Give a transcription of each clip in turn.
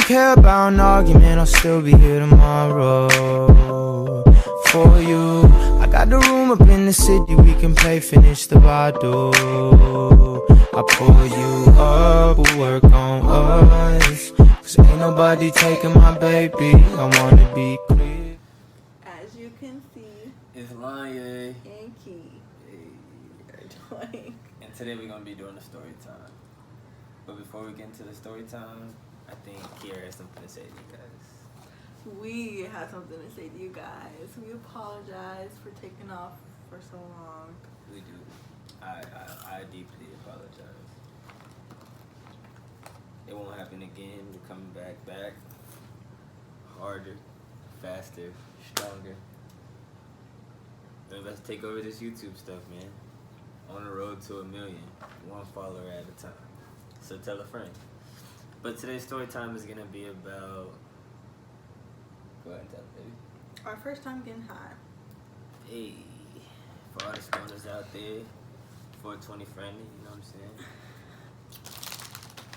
care about an argument, I'll still be here tomorrow for you. I got the room up in the city, we can play finish the bottle. I pull you up, we'll work on us, cause ain't nobody taking my baby, I wanna be clear. As you can see, it's Lanye and Key are doing. And today we're gonna be doing the story time. But before we get into the story time, I think Kiera has something to say to you guys. We have something to say to you guys. We apologize for taking off for so long. We do. I deeply apologize. It won't happen again. We're coming back harder, faster, stronger. And let's take over this YouTube stuff, man. On the road to 1 million, one follower at a time. So tell a friend. But today's story time is gonna be about. Go ahead and tell it, baby. Our first time getting high. Hey, for all the stoners out there, 420 friendly, you know what I'm saying?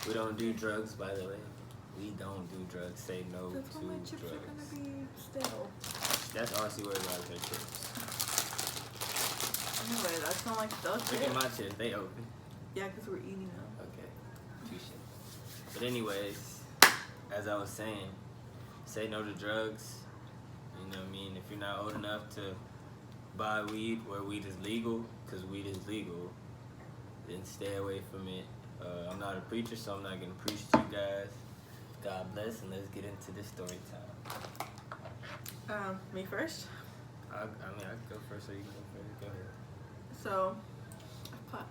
We don't do drugs, by the way. We don't do drugs. Say no That's to why my chips drugs. are gonna be still. That's all she worried about is her chips. Anyway, that's not like those Look at chips. my chips, they open. Yeah, because we're eating them. Okay, touche. But anyways, as I was saying, say no to drugs. You know what I mean? If you're not old enough to buy weed where weed is legal, because weed is legal, then stay away from it. I'm not a preacher, so I'm not going to preach to you guys. God bless, and let's get into this story time. Me first. I mean, I can go first, so you can go first. Go ahead. So,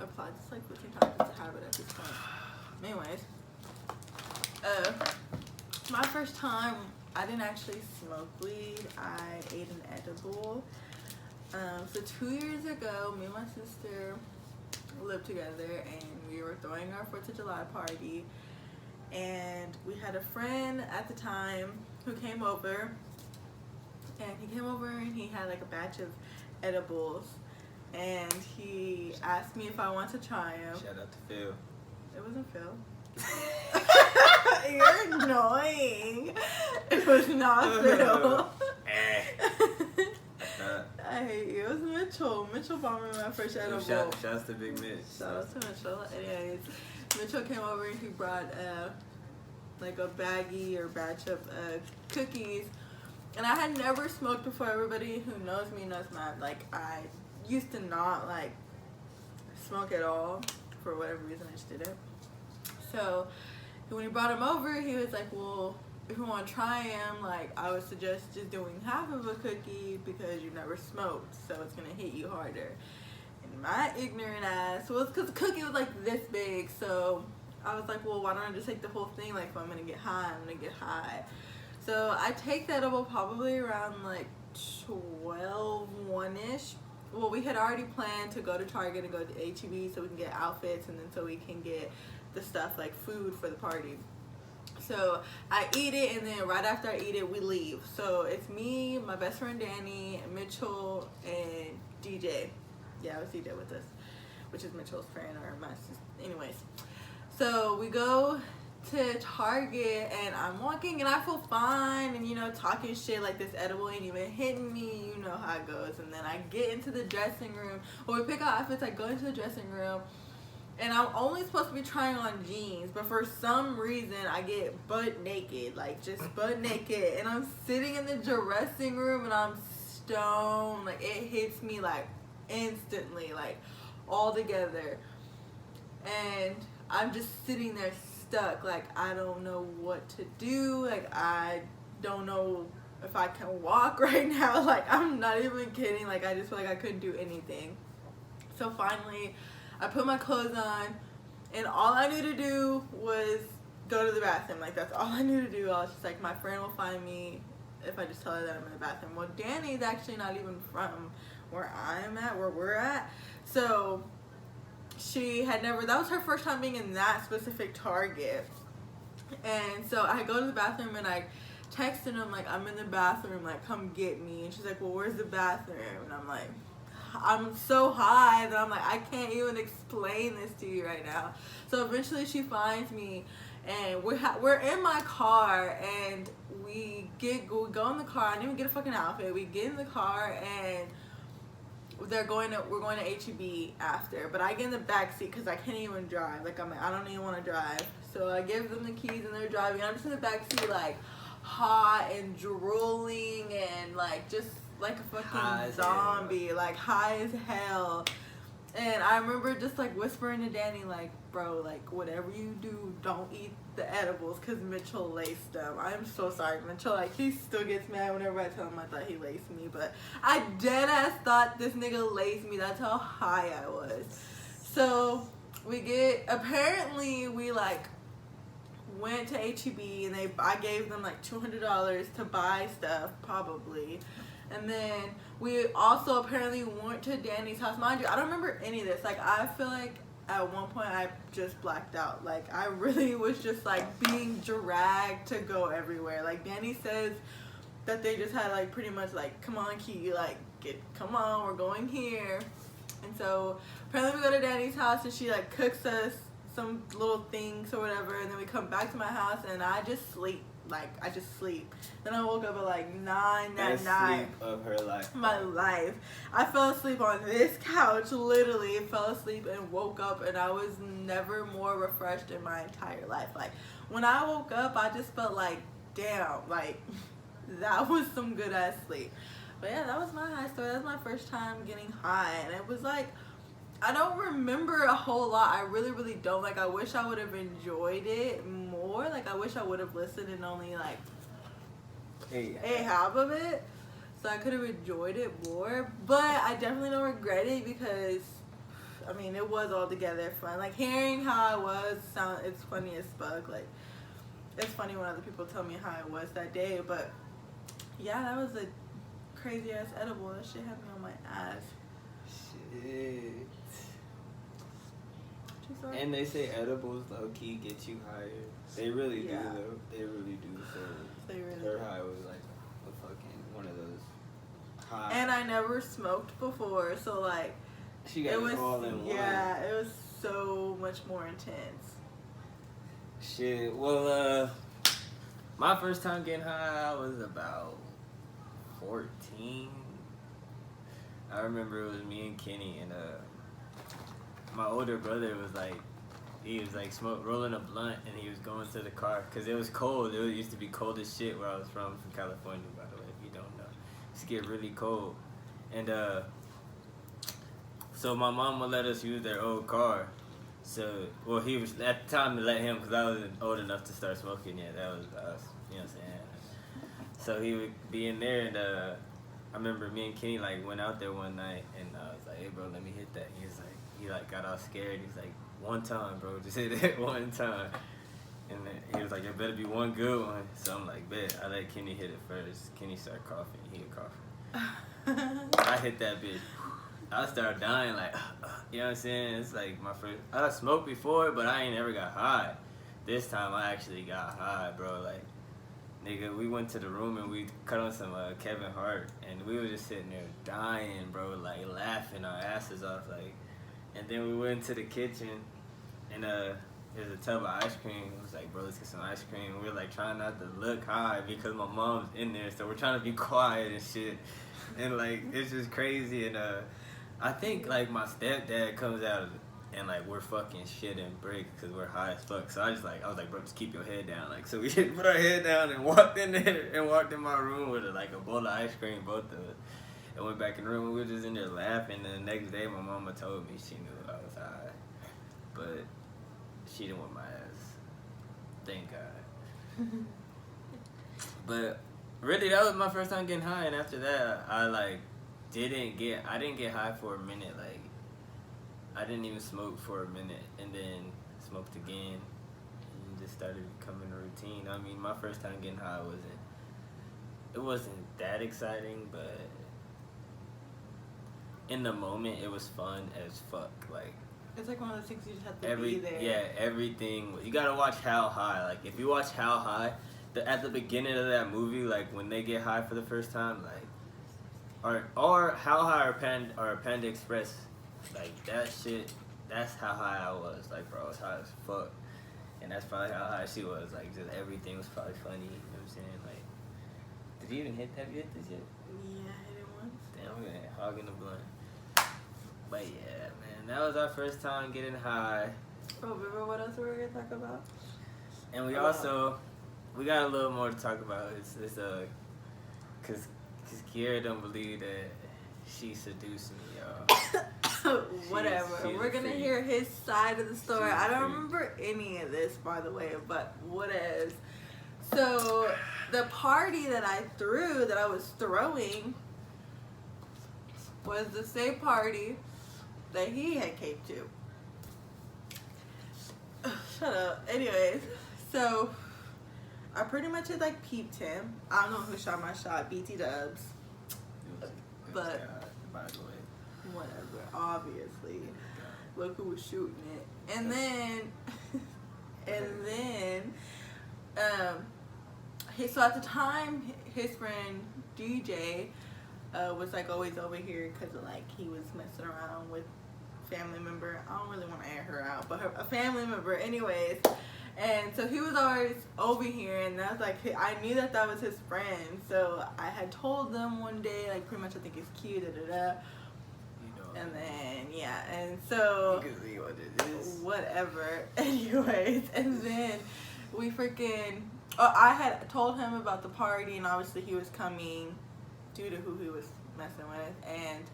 applied this like 15 times. It's a habit at this point. Anyways, my first time, I didn't actually smoke weed. I ate an edible. So 2 years ago, me and my sister lived together, and we were throwing our 4th of July party. And we had a friend at the time who came over, and he came over and he had like a batch of edibles, and he asked me if I wanted to try them. Shout out to Phil. It wasn't Phil. You're annoying. It was not Phil. I hate you. It was Mitchell. Mitchell bought me my first edible. Shout out to Big Mitch. Shout out to Mitchell. Anyways, Mitchell came over and he brought like a baggie or batch of cookies. And I had never smoked before. Everybody who knows me knows like I used to not like smoke at all for whatever reason. I just didn't. So when he brought him over, he was like, well, if you want to try him, like I would suggest just doing half of a cookie because you never smoked, so it's gonna hit you harder. And my ignorant ass was, because the cookie was like this big, so I was like, well, why don't I just take the whole thing? Like if I'm gonna get high, I'm gonna get high. So I take that edible probably around like 12-1-ish. Well, we had already planned to go to Target and go to H-E-B so we can get outfits, and then so we can get the stuff like food for the party. So I eat it, and then right after I eat it, we leave. So it's me, my best friend Danny, Mitchell, and DJ. Yeah, it was DJ with us, which is Mitchell's friend or my sister. Anyways, so we go to Target, and I'm walking, and I feel fine, and you know, talking shit like this edible ain't even hitting me. You know how it goes. And then I get into the dressing room. When we pick out outfits, I go into the dressing room. And I'm only supposed to be trying on jeans, but for some reason I get butt naked, like just butt naked, and I'm sitting in the dressing room and I'm stoned. Like it hits me like instantly, like all together, and I'm just sitting there stuck. Like I don't know what to do. Like I don't know if I can walk right now. Like I'm not even kidding. Like I just feel like I couldn't do anything. So finally I put my clothes on, and all I knew to do was go to the bathroom. Like, that's all I knew to do. I was just like, my friend will find me if I just tell her that I'm in the bathroom. Well, Danny's actually not even from where I'm at, where we're at. So, she had never, that was her first time being in that specific Target. And so, I go to the bathroom, and I texted him, like, I'm in the bathroom, like, come get me. And she's like, well, where's the bathroom? And I'm like, I'm so high that I'm like, I can't even explain this to you right now. So eventually she finds me, and we're in my car, and we go in the car. I didn't even get a fucking outfit. We get in the car, and we're going to HEB after, but I get in the back seat because I can't even drive. Like I don't even want to drive. So I give them the keys and they're driving. I'm just in the back seat like hot and drooling and like just like a fucking zombie, like high as hell. And I remember just like whispering to Danny like, bro, like whatever you do, don't eat the edibles because Mitchell laced them. I'm so sorry, Mitchell. Like he still gets mad whenever I tell him I thought he laced me, but I dead ass thought this nigga laced me. That's how high I was. So apparently we like went to HEB and I gave them like $200 to buy stuff probably. And then we also apparently went to Danny's house. Mind you, I don't remember any of this. Like, I feel like at one point I just blacked out. Like, I really was just, like, being dragged to go everywhere. Like, Danny says that they just had, like, pretty much, like, come on, Key, like, come on, we're going here. And so, apparently we go to Danny's house and she, like, cooks us some little things or whatever. And then we come back to my house and I just sleep. Like, I just sleep. Then I woke up at like 9 at night. Sleep of her life. My life. I fell asleep on this couch, literally. Fell asleep and woke up, and I was never more refreshed in my entire life. Like, when I woke up, I just felt like, damn, like, that was some good ass sleep. But yeah, that was my high story. That was my first time getting high, and it was like, I don't remember a whole lot. I really, really don't. Like, I wish I would have enjoyed it more. Like, I wish I would have listened and only, like, a half of it. So I could have enjoyed it more. But I definitely don't regret it because, I mean, it was altogether fun. Like, hearing how I was, it's funny as fuck. Like, it's funny when other people tell me how I was that day. But, yeah, that was a crazy-ass edible. That shit had me on my ass. Shit. And they say edibles low-key get you higher. They really do, though. They really do. So her high was like a fucking one of those high. And I never smoked before, so like she got it all in one. Yeah, it was so much more intense. Shit. Well, my first time getting high, I was about 14. I remember it was me and Kenny and my older brother was like, he was like rolling a blunt and he was going to the car because it was cold. It used to be cold as shit where I was from California, by the way, if you don't know. It used to get really cold. And so my mom would let us use their old car. So, well, he was, at the time to let him because I wasn't old enough to start smoking yet. That was us, you know what I'm saying? So he would be in there and I remember me and Kenny like went out there one night and I was like, hey bro, let me hit that. He was like, he like got all scared. He's like, one time, bro, just hit it one time. And then he was like, there better be one good one. So I'm like, bet. I let Kenny hit it first. Kenny started coughing. He was coughing. I hit that bitch. I started dying like, you know what I'm saying? It's like my first. I smoked before, but I ain't ever got high. This time I actually got high, bro. Like, nigga, we went to the room and we cut on some Kevin Hart, and we were just sitting there dying, bro, like laughing our asses off, like. And then we went into the kitchen, and there's a tub of ice cream. It was like, bro, let's get some ice cream. We were like trying not to look high because my mom's in there, so we're trying to be quiet and shit. And like, it's just crazy. And I think like my stepdad comes out and like we're fucking shit and brick because we're high as fuck. So I was like, bro, just keep your head down. Like, so we put our head down and walked in there and walked in my room with like a bowl of ice cream, both of us. I went back in the room and we were just in there laughing. And the next day, my mama told me she knew I was high, but she didn't want my ass. Thank God. But really, that was my first time getting high. And after that, I didn't get high for a minute. Like, I didn't even smoke for a minute, and then smoked again, and just started becoming a routine. I mean, my first time getting high wasn't that exciting, but in the moment, it was fun as fuck. Like, it's like one of those things you just have to be there. Yeah, everything. You gotta watch How High. Like, if you watch How High, at the beginning of that movie, like when they get high for the first time, like, or How High or Panda Express, like that shit. That's how high I was. Like, bro, I was high as fuck. And that's probably how high she was. Like, just everything was probably funny. You know what I'm saying? Like, did you even hit that? Have you hit this yet? Yeah, I hit it once. Damn, we're gonna hogging the blunt. But yeah, man, that was our first time getting high. Oh, remember what else we were gonna talk about? And we also, we got a little more to talk about. Cause Kiera don't believe that she seduced me, y'all. Whatever. We're gonna hear his side of the story. I don't remember any of this, by the way, but what is? So the party that I was throwing, was the same party that he had came to. Shut up. Anyways, so I pretty much had like peeped him. I don't know who shot my shot, BT Dubs. But by the way, whatever, obviously. Look who was shooting it. And then so at the time, his friend DJ was like always over here because like he was messing around with family member. I don't really want to air her out, but a family member anyways. And so he was always over here, and that's like, I knew that was his friend. So I had told them one day, like, pretty much, I think it's cute, You know. And then, yeah, and so, you can see what it is. Whatever. Anyways, and then we freaking, I had told him about the party, and obviously he was coming due to who he was messing with. And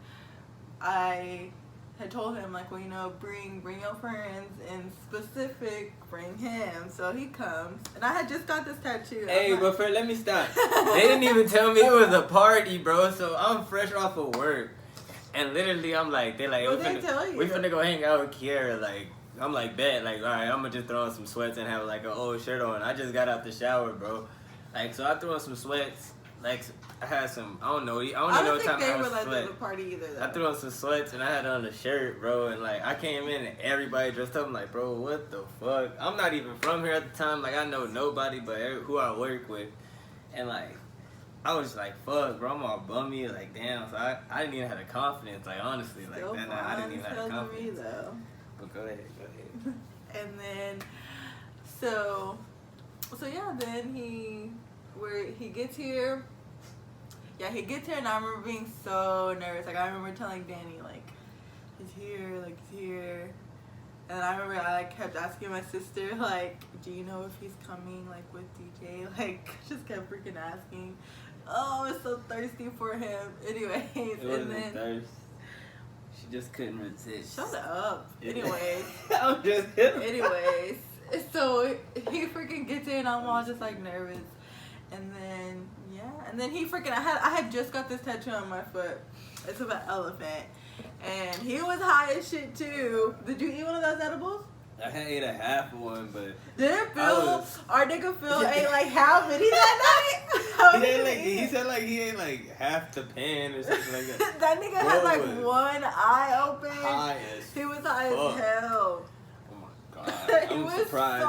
I had told him, like, well, you know, bring your friends, and specific, bring him. So he comes, and I had just got this tattoo. Hey, but let me stop. They didn't even tell me it was a party, bro. So I'm fresh off of work, and literally I'm like, they're like, we finna go hang out with Kiera. Like, I'm like, bet. Like, all right, I'm gonna just throw on some sweats and have like an old shirt on. I just got out the shower, bro. Like, so I threw on some sweats. Like, I had some, I don't know what time I was sweat. The party either, though. I threw on some sweats and I had on a shirt, bro, and like I came in and everybody dressed up. I'm like, bro, what the fuck? I'm not even from here at the time. Like, I know nobody but who I work with, and like I was just like, fuck, bro, I'm all bummy. Like, damn. So I didn't even have the confidence. Like, honestly, like that night I didn't even have the confidence. But go ahead. And then so yeah, then he gets here. Yeah, he gets here, and I remember being so nervous. Like, I remember telling Danny, like, he's here. And I remember I like, kept asking my sister, like, do you know if he's coming, like, with DJ? Like, just kept freaking asking. Oh, I was so thirsty for him. Anyways, it wasn't thirst. She just couldn't resist. Shut up. Anyways. I'm just Anyways. So he freaking gets in, and I'm all just, like, nervous. And then, yeah. And then he freaking, I had just got this tattoo on my foot. It's of an elephant. And he was high as shit, too. Did you eat one of those edibles? I ate a half one, but... Did our nigga Phil ate like how many that night? He said like he ate like half the pan or something like that. That nigga had like one eye open. He was high as hell. I'm surprised he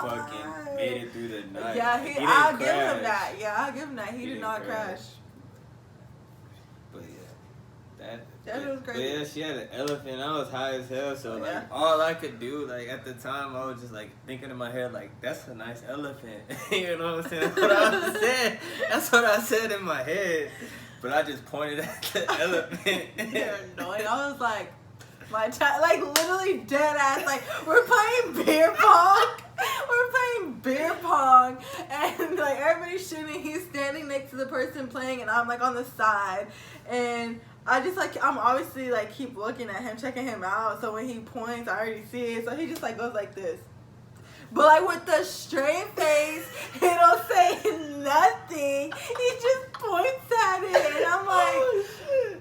fucking made it through the night. Yeah, I'll give him that. Yeah, I'll give him that. He did not crash. But yeah, that was crazy. But yeah, she had an elephant. I was high as hell, so like all I could do, like at the time, I was just like thinking in my head, like that's a nice elephant. You know what I'm saying? That's what I said in my head. But I just pointed at the elephant. You're annoying. I was like. Like literally dead ass, like we're playing beer pong, and like everybody's shooting, he's standing next to the person playing, and I'm like on the side, and I just like, I'm obviously like keep looking at him, checking him out, so when he points, I already see it, so he just like goes like this, but like with the straight face, he don't say nothing, he just points at it, and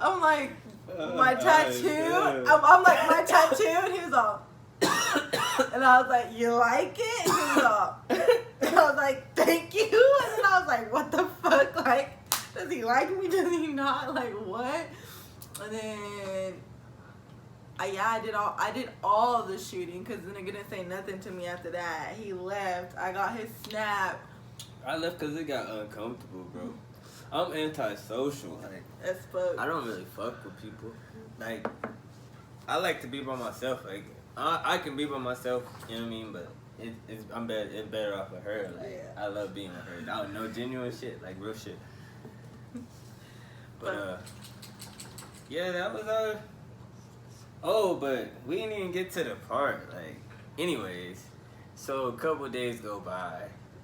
I'm like, my tattoo. I'm like, my tattoo, and he was all, and I was like, you like it? And he was all, and I was like, thank you. And then I was like, what the fuck? Like, does he like me? Does he not? Like, what? And then, I did all the shooting because the nigga didn't say nothing to me after that. He left. I got his snap. I left because it got uncomfortable, bro. I'm antisocial. Like, as fuck. I don't really fuck with people. Like, I like to be by myself. Like, I can be by myself, you know what I mean? But It's better off with her. Like, Yeah. I love being with her. No genuine shit, like real shit. But yeah, that was our. Oh, but we didn't even get to the part. Like, anyways, so a couple days go by.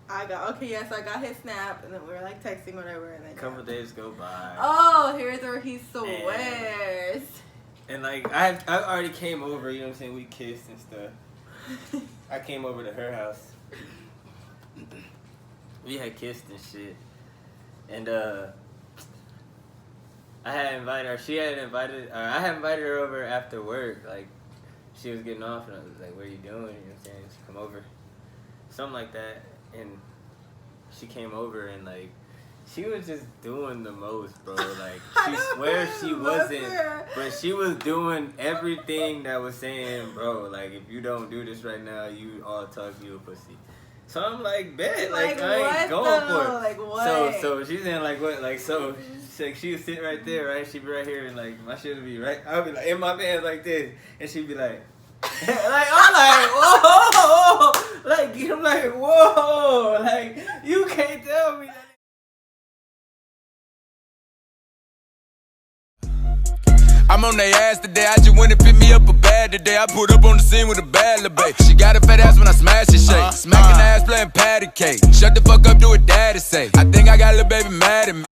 I got his snap, and then we were like texting whatever, and then A couple days go by. Oh, here's where he swears. And like I already came over. You know what I'm saying? We kissed and stuff. I came over to her house. We had kissed and shit. And I had invited her. I had invited her over after work. Like, she was getting off, and I was like, "What are you doing?" You know what I'm saying? She come over, something like that. And she came over, and like, she was just doing the most, bro. Like, she swears she wasn't, but she was doing everything that was saying, bro, like, if you don't do this right now, you all talk, you a pussy. So I'm like, bet, like I ain't going for it. Like, what? So she's saying, like, what? Like, so she would sit right there, right? She'd be right here, and like, my shit would be right. I'd be like, in my pants like this, and she'd be like, like, I'm like, whoa, like, I'm like, whoa, like, you can't tell me that. I'm on their ass today, I just went and picked me up a bag today. I pulled up on the scene with a bad little babe. She got a fat ass when I smash it shake. Smacking ass playing patty cake. Shut the fuck up, do what daddy say. I think I got a little baby mad at me.